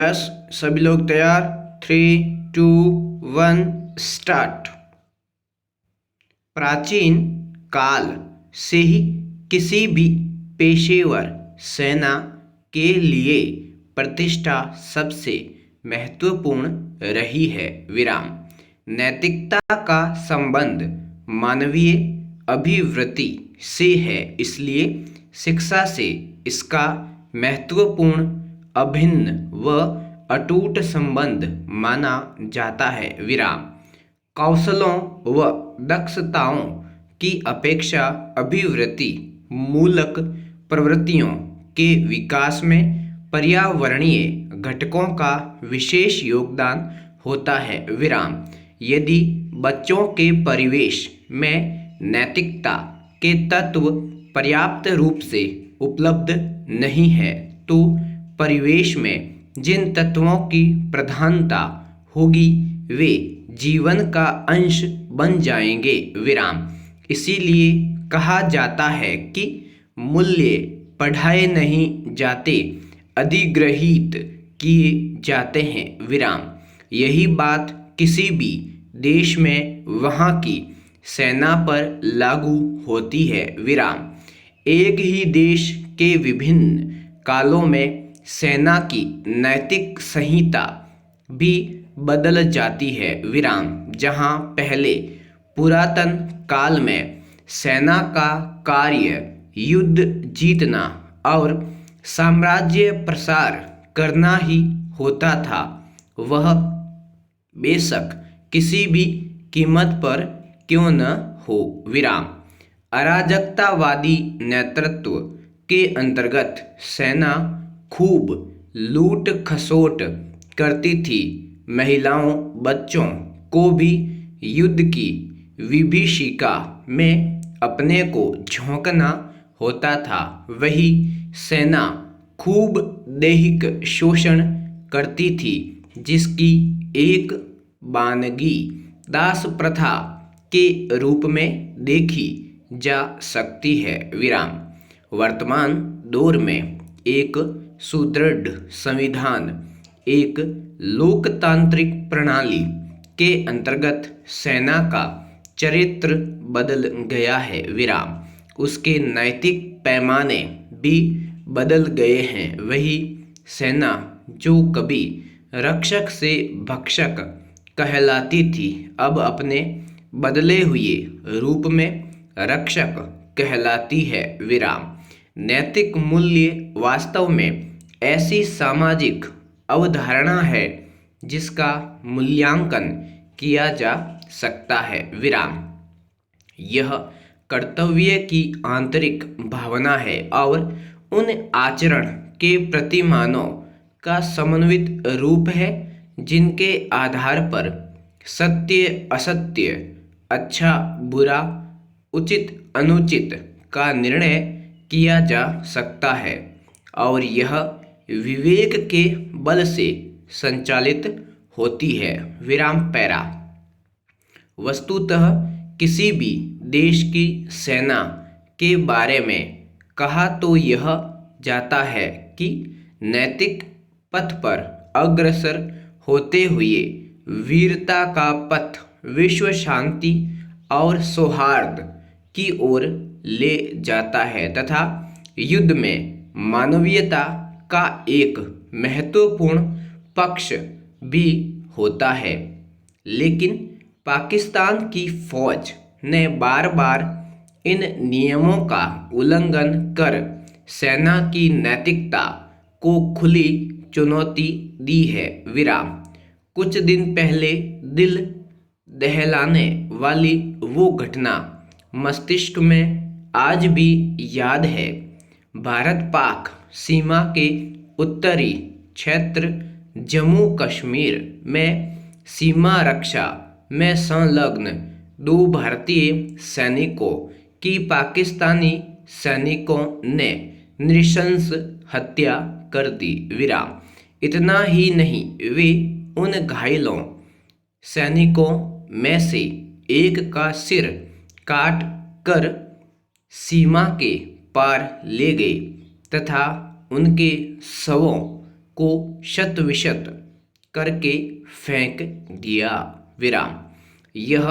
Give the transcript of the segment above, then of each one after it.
बस सभी लोग तैयार। 3, 2, 1 स्टार्ट। प्राचीन काल से ही किसी भी पेशेवर सेना के लिए प्रतिष्ठा सबसे महत्वपूर्ण रही है। विराम। नैतिकता का संबंध मानवीय अभिवृत्ति से है, इसलिए शिक्षा से इसका महत्वपूर्ण, अभिन्न व अटूट संबंध माना जाता है। विराम। कौशलों व दक्षताओं की अपेक्षा अभिवृत्ति मूलक प्रवृत्तियों के विकास में पर्यावरणीय घटकों का विशेष योगदान होता है। विराम। यदि बच्चों के परिवेश में नैतिकता के तत्व पर्याप्त रूप से उपलब्ध नहीं है तो परिवेश में जिन तत्वों की प्रधानता होगी वे जीवन का अंश बन जाएंगे। विराम। इसीलिए कहा जाता है कि मूल्य पढ़ाए नहीं जाते, अधिग्रहित किए जाते हैं। विराम। यही बात किसी भी देश में वहाँ की सेना पर लागू होती है। विराम। एक ही देश के विभिन्न कालों में सेना की नैतिक संहिता भी बदल जाती है। विराम। जहाँ पहले पुरातन काल में सेना का कार्य युद्ध जीतना और साम्राज्य प्रसार करना ही होता था, वह बेशक किसी भी कीमत पर क्यों न हो। विराम। अराजकतावादी नेतृत्व के अंतर्गत सेना खूब लूट खसोट करती थी। महिलाओं, बच्चों को भी युद्ध की विभीषिका में अपने को झोंकना होता था। वही सेना खूब दैहिक शोषण करती थी, जिसकी एक वानगी दास प्रथा के रूप में देखी जा सकती है। विराम। वर्तमान दौर में एक सुदृढ़ संविधान, एक लोकतांत्रिक प्रणाली के अंतर्गत सेना का चरित्र बदल गया है। विराम। उसके नैतिक पैमाने भी बदल गए हैं। वही सेना जो कभी रक्षक से भक्षक कहलाती थी, अब अपने बदले हुए रूप में रक्षक कहलाती है। विराम। नैतिक मूल्य वास्तव में ऐसी सामाजिक अवधारणा है जिसका मूल्यांकन किया जा सकता है। विराम। यह कर्तव्य की आंतरिक भावना है और उन आचरण के प्रतिमानों का समन्वित रूप है जिनके आधार पर सत्य असत्य, अच्छा बुरा, उचित अनुचित का निर्णय किया जा सकता है, और यह विवेक के बल से संचालित होती है। विराम। पैरा। वस्तुतः किसी भी देश की सेना के बारे में कहा तो यह जाता है कि नैतिक पथ पर अग्रसर होते हुए वीरता का पथ विश्व शांति और सौहार्द की ओर ले जाता है तथा युद्ध में मानवीयता का एक महत्वपूर्ण पक्ष भी होता है। लेकिन पाकिस्तान की फौज ने बार बार इन नियमों का उल्लंघन कर सेना की नैतिकता को खुली चुनौती दी है। विराम। कुछ दिन पहले दिल दहलाने वाली वो घटना मस्तिष्क में आज भी याद है। भारत पाक सीमा के उत्तरी क्षेत्र जम्मू कश्मीर में सीमा रक्षा में संलग्न 2 भारतीय सैनिकों की पाकिस्तानी सैनिकों ने नृशंस हत्या कर दी। विराम। इतना ही नहीं, वे उन घायलों सैनिकों में से एक का सिर काट कर सीमा के पार ले गए तथा उनके शवों को शत-विशत करके फेंक दिया। विराम। यह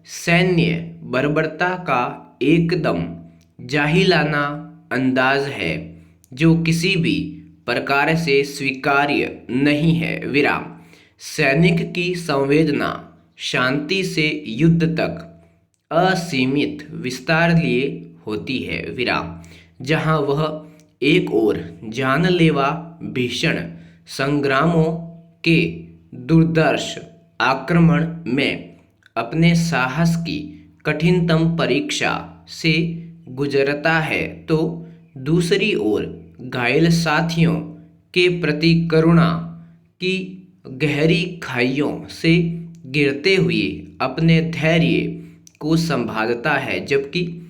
सैन्य बर्बरता का एकदम जाहिलाना अंदाज है जो किसी भी प्रकार से स्वीकार्य नहीं है। विराम। सैनिक की संवेदना शांति से युद्ध तक असीमित विस्तार लिए होती है। विराम। जहाँ वह एक ओर जानलेवा भीषण संग्रामों के दुर्धर्ष आक्रमण में अपने साहस की कठिनतम परीक्षा से गुजरता है, तो दूसरी ओर घायल साथियों के प्रति करुणा की गहरी खाइयों से गिरते हुए अपने धैर्य को संभालता है, जबकि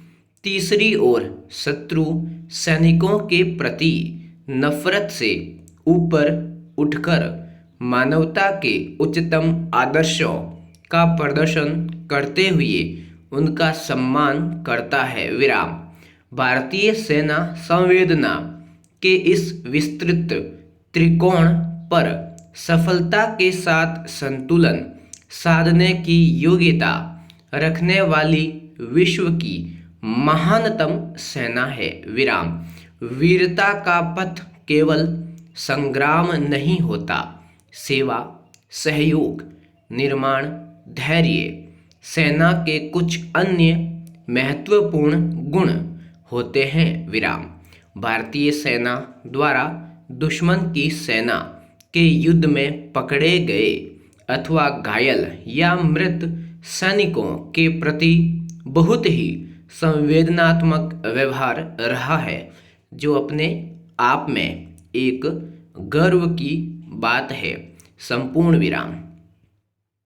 तीसरी ओर शत्रु सैनिकों के प्रति नफरत से ऊपर उठकर मानवता के उच्चतम आदर्शों का प्रदर्शन करते हुए उनका सम्मान करता है। विराम। भारतीय सेना संवेदना के इस विस्तृत त्रिकोण पर सफलता के साथ संतुलन साधने की योग्यता रखने वाली विश्व की महानतम सेना है। विराम। वीरता का पथ केवल संग्राम नहीं होता, सेवा, सहयोग, निर्माण, धैर्य सेना के कुछ अन्य महत्वपूर्ण गुण होते हैं। विराम। भारतीय सेना द्वारा दुश्मन की सेना के युद्ध में पकड़े गए अथवा घायल या मृत सैनिकों के प्रति बहुत ही संवेदनात्मक व्यवहार रहा है, जो अपने आप में एक गर्व की बात है। संपूर्ण विराम।